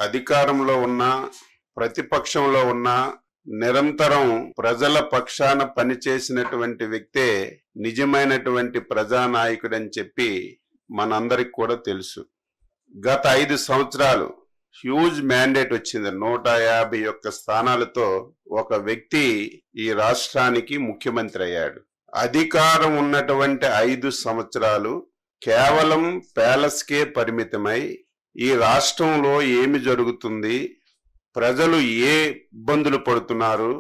అధికారంలో ఉన్న ప్రతిపక్షంలో ఉన్న నిరంతరం ప్రజల పక్షాన పనిచేసినటువంటి వ్యక్తే నిజమైనటువంటి ప్రజానాయకుడని చెప్పి మనందరికి కూడా తెలుసు. గత 5 సంవత్సరాలు హ్యూజ్ మ్యాండేట్ వచ్చింది. 151 స్థానాలతో ఒక వ్యక్తి ఈ రాష్ట్రానికి ముఖ్యమంత్రి అయ్యాడు. అధికారం ఉన్నటువంటి 5 సంవత్సరాలు కేవలం ప్యాలెస్కే పరిమితమై ఈ రాష్ట్రంలో ఏమి జరుగుతుంది, ప్రజలు ఏ ఇబ్బందులు పడుతున్నారు,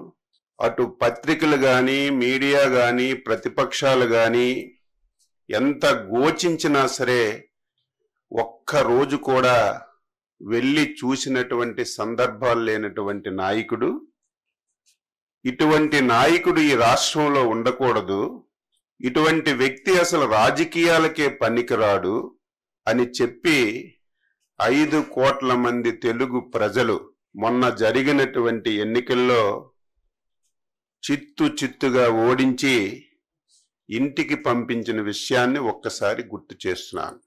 అటు పత్రికలు గాని మీడియా గాని ప్రతిపక్షాలు గాని ఎంత గోచించినా సరే ఒక్క రోజు కూడా వెళ్ళి చూసినటువంటి సందర్భాలు లేనటువంటి నాయకుడు. ఇటువంటి నాయకుడు ఈ రాష్ట్రంలో ఉండకూడదు, ఇటువంటి వ్యక్తి అసలు రాజకీయాలకే పనికిరాడు అని చెప్పి 5 కోట్ల మంది తెలుగు ప్రజలు మొన్న జరిగినటువంటి ఎన్నికల్లో చిత్తుగా ఓడించి ఇంటికి పంపించిన విషయాన్ని ఒక్కసారి గుర్తు చేస్తున్నాను.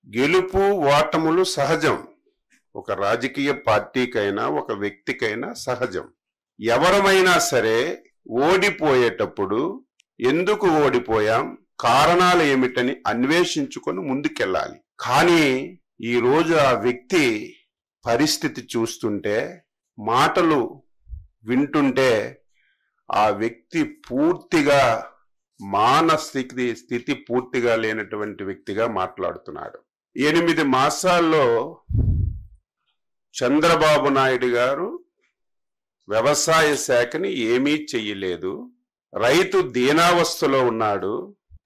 గెలుపు ఓటములు సహజం, ఒక రాజకీయ పార్టీకైనా ఒక వ్యక్తికైనా సహజం. ఎవరమైనా సరే ఓడిపోయేటప్పుడు ఎందుకు ఓడిపోయాం, కారణాలు ఏమిటని అన్వేషించుకొని ముందుకెళ్ళాలి. కానీ ఈరోజు ఆ వ్యక్తి పరిస్థితి చూస్తుంటే, మాటలు వింటుంటే ఆ వ్యక్తి పూర్తిగా స్థితి పూర్తిగా లేనటువంటి వ్యక్తిగా మాట్లాడుతున్నాడు. 8 మాసాల్లో చంద్రబాబు నాయుడు గారు వ్యవసాయ శాఖని ఏమీ చెయ్యలేదు. రైతు దీనావస్థలో ఉన్నాడు,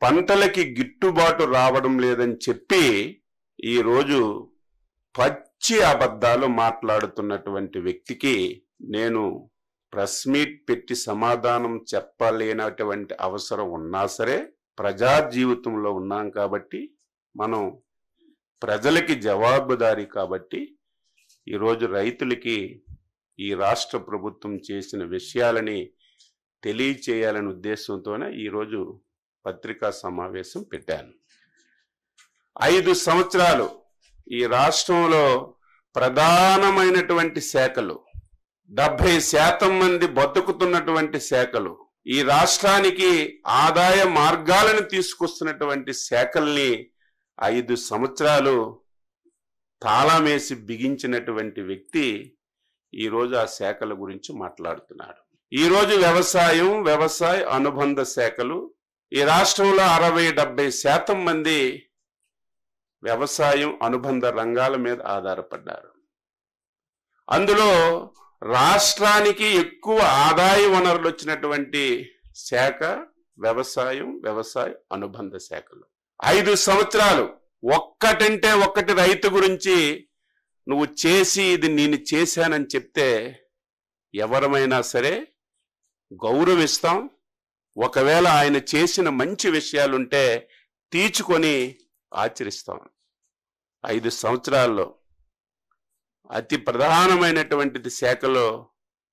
పంటలకి గిట్టుబాటు రావడం లేదని చెప్పి ఈరోజు పచ్చి అబద్ధాలు మాట్లాడుతున్నటువంటి వ్యక్తికి నేను ప్రెస్ మీట్ పెట్టి సమాధానం చెప్పలేనటువంటి అవసరం ఉన్నా సరే, ప్రజా జీవితంలో ఉన్నాం కాబట్టి, మనం ప్రజలకి జవాబుదారీ కాబట్టి ఈరోజు రైతులకి ఈ రాష్ట్ర ప్రభుత్వం చేసిన విషయాలని తెలియచేయాలనే ఉద్దేశంతోనే ఈరోజు పత్రికా సమావేశం పెట్టాను. 5 సంవత్సరాలు ఈ రాష్ట్రంలో ప్రధానమైనటువంటి శాఖలు, 70% మంది బతుకుతున్నటువంటి శాఖలు, ఈ రాష్ట్రానికి ఆదాయ మార్గాలను తీసుకొస్తున్నటువంటి శాఖల్ని 5 సంవత్సరాలు తాళమేసి బిగించినటువంటి వ్యక్తి ఈరోజు ఆ శాఖల గురించి మాట్లాడుతున్నాడు. ఈరోజు వ్యవసాయ అనుబంధ శాఖలు, ఈ రాష్ట్రంలో 60-70% మంది వ్యవసాయం అనుబంధ రంగాల మీద ఆధారపడ్డారు. అందులో రాష్ట్రానికి ఎక్కువ ఆదాయ వనరులు వచ్చినటువంటి శాఖ వ్యవసాయ అనుబంధ శాఖలు. 5 సంవత్సరాలు ఒక్కటంటే ఒక్కటి రైతు గురించి నువ్వు చేసి ఇది నేను చేశానని చెప్తే ఎవరమైనా సరే గౌరవిస్తాం. ఒకవేళ ఆయన చేసిన మంచి విషయాలుంటే తీర్చుకొని ఆచరిస్తాం. 5 సంవత్సరాల్లో అతి ప్రధానమైనటువంటిది శాఖలో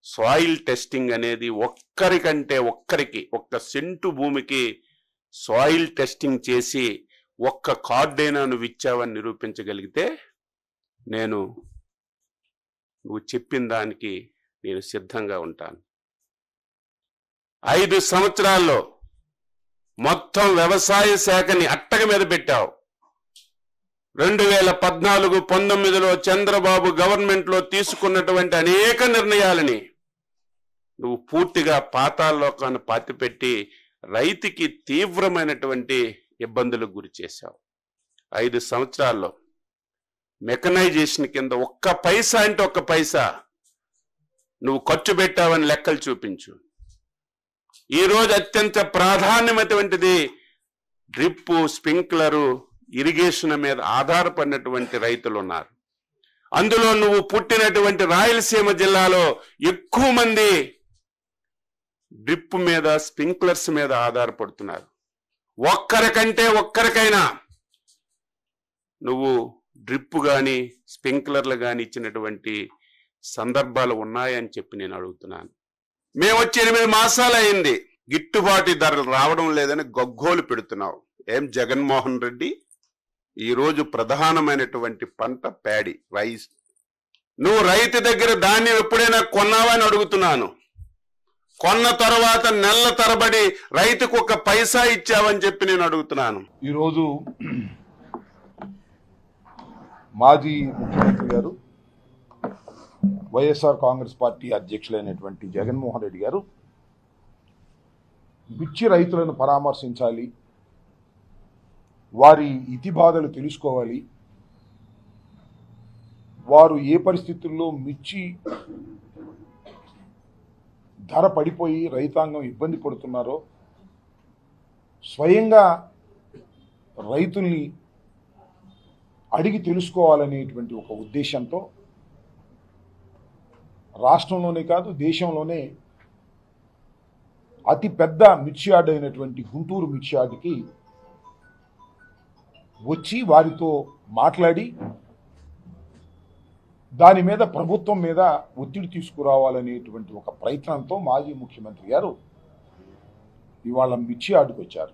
సాయిల్ టెస్టింగ్ అనేది ఒక్క సెంటు భూమికి సాయిల్ టెస్టింగ్ చేసి ఒక్క కార్డైనా నువ్వు ఇచ్చావని నిరూపించగలిగితే నువ్వు చెప్పిన దానికి నేను సిద్ధంగా ఉంటాను. 5 సంవత్సరాల్లో మొత్తం వ్యవసాయ శాఖని అట్టక మీద పెట్టావు. 2014-19లో చంద్రబాబు గవర్నమెంట్లో తీసుకున్నటువంటి అనేక నిర్ణయాలని నువ్వు పూర్తిగా పాతాళలోకాన్ని పాతిపెట్టి రైతుకి తీవ్రమైనటువంటి ఇబ్బందులకు గురి చేశావు. 5 సంవత్సరాల్లో మెకనైజేషన్ కింద ఒక్క పైసా అంటే ఒక్క పైసా నువ్వు ఖర్చు పెట్టావని లెక్కలు చూపించు. ఈరోజు అత్యంత ప్రాధాన్యమైనటువంటిది డ్రిప్పు, స్ప్రింక్లరు, ఇరిగేషన్ మీద ఆధారపడినటువంటి రైతులు ఉన్నారు. అందులో నువ్వు పుట్టినటువంటి రాయలసీమ జిల్లాలో ఎక్కువ మంది డ్రిప్ మీద, స్ప్రింక్లర్స్ మీద ఆధారపడుతున్నారు. ఒక్కరికైనా నువ్వు డ్రిప్ కానీ స్ప్రింక్లర్లు కానీ ఇచ్చినటువంటి సందర్భాలు ఉన్నాయని చెప్పి నేను అడుగుతున్నాను. మేము వచ్చి 8 మాసాలు అయింది, గిట్టుబాటు ధరలు రావడం లేదని గగ్గోలు పెడుతున్నావు. ఏం జగన్మోహన్ రెడ్డి, ఈరోజు ప్రధానమైనటువంటి పంట ప్యాడీ, రైస్. నువ్వు రైతు దగ్గర ధాన్యం ఎప్పుడైనా కొన్నావా అని అడుగుతున్నాను. కొన్న తర్వాత నెలల తరబడి రైతుకు ఒక పైసా ఇచ్చావని చెప్పి నేను అడుగుతున్నాను. ఈరోజు మాజీ ముఖ్యమంత్రి గారు, వైఎస్ఆర్ కాంగ్రెస్ పార్టీ అధ్యక్షులైనటువంటి జగన్మోహన్ రెడ్డి గారు మిర్చి రైతులను పరామర్శించాలి, వారి ఇతిబాధలు తెలుసుకోవాలి, వారు ఏ పరిస్థితుల్లో మిర్చి ధర పడిపోయి రైతాంగం ఇబ్బంది పడుతున్నారో స్వయంగా రైతుల్ని అడిగి తెలుసుకోవాలనేటువంటి ఒక ఉద్దేశంతో రాష్ట్రంలోనే కాదు దేశంలోనే అతి పెద్ద మిర్చి యార్డ్ అయినటువంటి గుంటూరు మిర్చి యార్డ్కి వచ్చి వారితో మాట్లాడి దాని మీద ప్రభుత్వం మీద ఒత్తిడి తీసుకురావాలనేటువంటి ఒక ప్రయత్నంతో మాజీ ముఖ్యమంత్రి గారు ఇవాళ మిర్చి యార్డుకు వచ్చారు.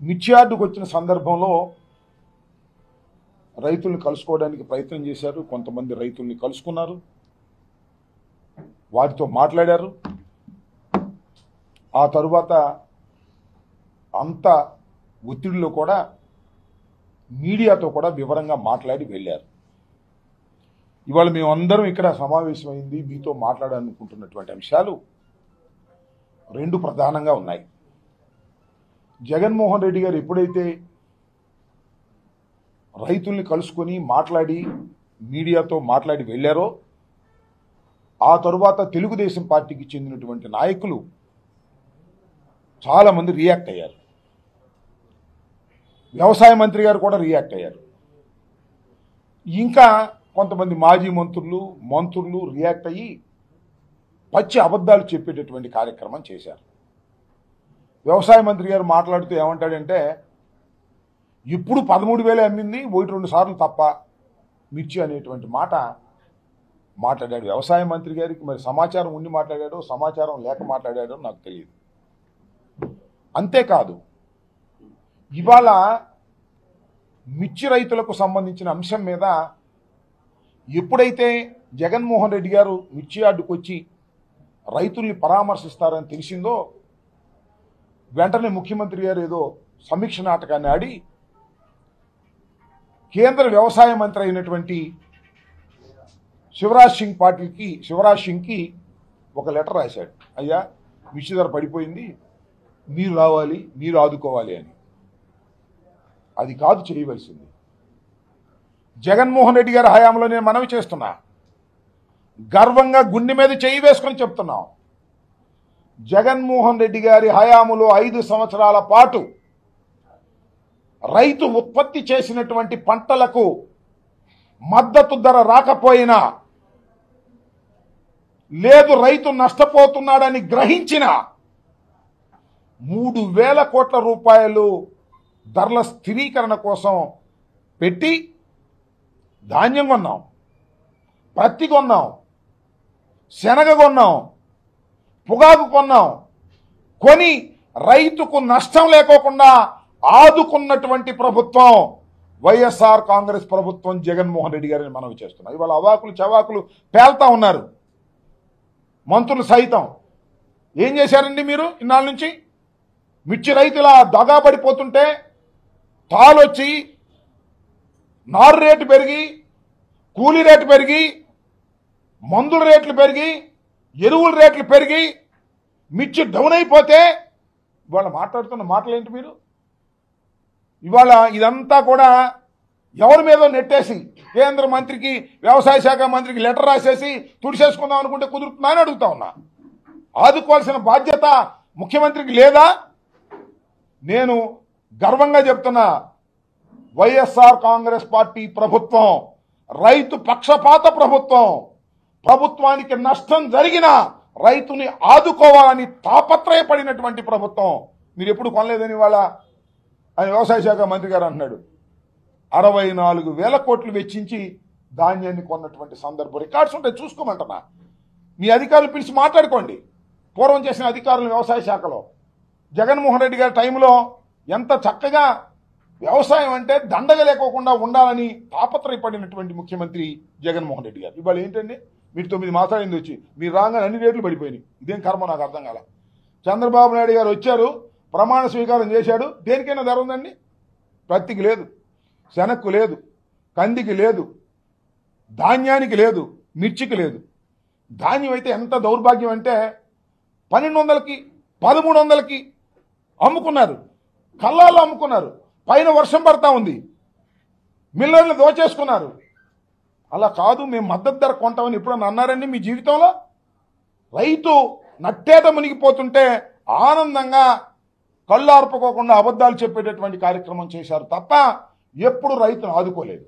మిర్చి యార్డుకు వచ్చిన సందర్భంలో రైతుల్ని కలుసుకోవడానికి ప్రయత్నం చేశారు. కొంతమంది రైతుల్ని కలుసుకున్నారు, వారితో మాట్లాడారు. ఆ తరువాత అంత ఒత్తిడిలో కూడా మీడియాతో కూడా వివరంగా మాట్లాడి వెళ్ళారు. ఇవాళ మేమందరం ఇక్కడ సమావేశమైంది మీతో మాట్లాడాలనుకుంటున్నటువంటి అంశాలు రెండు ప్రధానంగా ఉన్నాయి. జగన్మోహన్ రెడ్డి గారు ఎప్పుడైతే రైతుల్ని కలుసుకొని మాట్లాడి మీడియాతో మాట్లాడి వెళ్ళారో ఆ తరువాత తెలుగుదేశం పార్టీకి చెందినటువంటి నాయకులు చాలామంది రియాక్ట్ అయ్యారు. వ్యవసాయ మంత్రి గారు కూడా రియాక్ట్ అయ్యారు. ఇంకా కొంతమంది మాజీ మంత్రులు రియాక్ట్ అయ్యి పచ్చి అబద్ధాలు చెప్పేటటువంటి కార్యక్రమం చేశారు. వ్యవసాయ మంత్రి గారు మాట్లాడుతూ ఏమంటాడంటే, ఇప్పుడు 13,000 అమ్మింది, 1-2 సార్లు తప్ప మిర్చి అనేటువంటి మాట మాట్లాడాడు. వ్యవసాయ మంత్రి గారికి మరి సమాచారం ఉండి మాట్లాడాడో సమాచారం లేక మాట్లాడాడో నాకు తెలియదు. అంతేకాదు, ఇవాళ మిర్చి రైతులకు సంబంధించిన అంశం మీద ఎప్పుడైతే జగన్మోహన్ రెడ్డి గారు మిర్చి యార్డుకు వచ్చి రైతుల్ని పరామర్శిస్తారని తెలిసిందో వెంటనే ముఖ్యమంత్రి గారు ఏదో సమీక్ష నాటకాన్ని ఆడి కేంద్ర వ్యవసాయ మంత్రి అయినటువంటి శివరాజ్ సింగ్కి ఒక లెటర్ రాశాడు. అయ్యా, మిర్చి ధర పడిపోయింది, మీరు రావాలి, మీరు ఆదుకోవాలి అని. అది కాదు చేయవలసింది. జగన్మోహన్ రెడ్డి గారి హయాంలో నేను మనవి చేస్తున్నా, గర్వంగా గుండె మీద చేయి వేసుకొని చెప్తున్నాం, జగన్మోహన్ రెడ్డి గారి హయాములో 5 సంవత్సరాల పాటు రైతు ఉత్పత్తి చేసినటువంటి పంటలకు మద్దతు ధర రాకపోయినా, లేదు రైతు నష్టపోతున్నాడని గ్రహించిన 3,000 కోట్ల రూపాయలు ధరల స్థిరీకరణ కోసం పెట్టి ధాన్యం కొన్నాం, పత్తి కొన్నాం, శనగ కొన్నాం, పొగాకు కొన్నాం. కొని రైతుకు నష్టం లేకోకుండా ఆదుకున్నటువంటి ప్రభుత్వం వైఎస్ఆర్ కాంగ్రెస్ ప్రభుత్వం, జగన్మోహన్ రెడ్డి గారిని మనవి చేస్తున్నాం. ఇవాళ అవాకులు చవాకులు పేల్తా ఉన్నారు మంత్రులు సైతం. ఏం చేశారండి మీరు ఇన్నాళ్ళ నుంచి? మిర్చి రైతుల దగా పడిపోతుంటే తాళొచ్చి నారు రేటు పెరిగి, కూలీ రేటు పెరిగి, మందుల రేట్లు పెరిగి, ఎరువుల రేట్లు పెరిగి మిర్చి డౌన్ అయిపోతే ఇవాళ మాట్లాడుతున్న మాటలేంటి మీరు? ఇవాళ ఇదంతా కూడా ఎవరి మీదో నెట్టేసి కేంద్ర మంత్రికి, వ్యవసాయ శాఖ మంత్రికి లెటర్ రాసేసి తుడిసేసుకుందాం అనుకుంటే కుదురుతుందా అని అడుగుతా ఉన్నా. ఆదుకోవాల్సిన బాధ్యత ముఖ్యమంత్రికి లేదా? నేను గర్వంగా చెప్తున్నా, వైఎస్ఆర్ కాంగ్రెస్ పార్టీ ప్రభుత్వం రైతు పక్షపాత ప్రభుత్వం. ప్రభుత్వానికి నష్టం జరిగినా రైతుని ఆదుకోవాలని తాపత్రయపడినటువంటి ప్రభుత్వం. మీరు ఎప్పుడు కొనలేదని వాళ్ళ ఆయన వ్యవసాయ శాఖ మంత్రి గారు అంటున్నాడు. 64,000 కోట్లు వెచ్చించి ధాన్యాన్ని కొన్నటువంటి సందర్భం రికార్డ్స్ ఉంటాయి, చూసుకోమంటున్నా. మీ అధికారులు పిలిచి మాట్లాడుకోండి. పూర్వం చేసిన అధికారులు వ్యవసాయ శాఖలో జగన్మోహన్ రెడ్డి గారి టైంలో ఎంత చక్కగా వ్యవసాయం అంటే దండగ లేకోకుండా ఉండాలని తాపత్రయపడినటువంటి ముఖ్యమంత్రి జగన్మోహన్ రెడ్డి గారు ఇవాళ ఏంటండి మీరు 9 మాసాలైంది వచ్చి మీరు రాగానే అన్ని రేట్లు పడిపోయినాయి. ఇదేం కర్మ నాకు అర్థం కాల. చంద్రబాబు నాయుడు గారు వచ్చారు, ప్రమాణ స్వీకారం చేశాడు, దేనికైనా ధర ఉందండి? పత్తికి లేదు, శనక్కు లేదు, కందికి లేదు, ధాన్యానికి లేదు, మిర్చికి లేదు. ధాన్యం అయితే ఎంత దౌర్భాగ్యం అంటే 1200కి 1300కి అమ్ముకున్నారు, కల్లాల్లో అమ్ముకున్నారు. పైన వర్షం పడతా ఉంది, మిల్లర్లు దోచేసుకున్నారు. అలా కాదు, మేము మద్దతు ధర కొంటామని ఎప్పుడన్నా అన్నారండి మీ జీవితంలో? రైతు నట్టేట మునిగిపోతుంటే ఆనందంగా కళ్ళు ఆర్పుకోకుండా అబద్ధాలు చెప్పేటటువంటి కార్యక్రమం చేశారు తప్ప ఎప్పుడు రైతును ఆదుకోలేదు.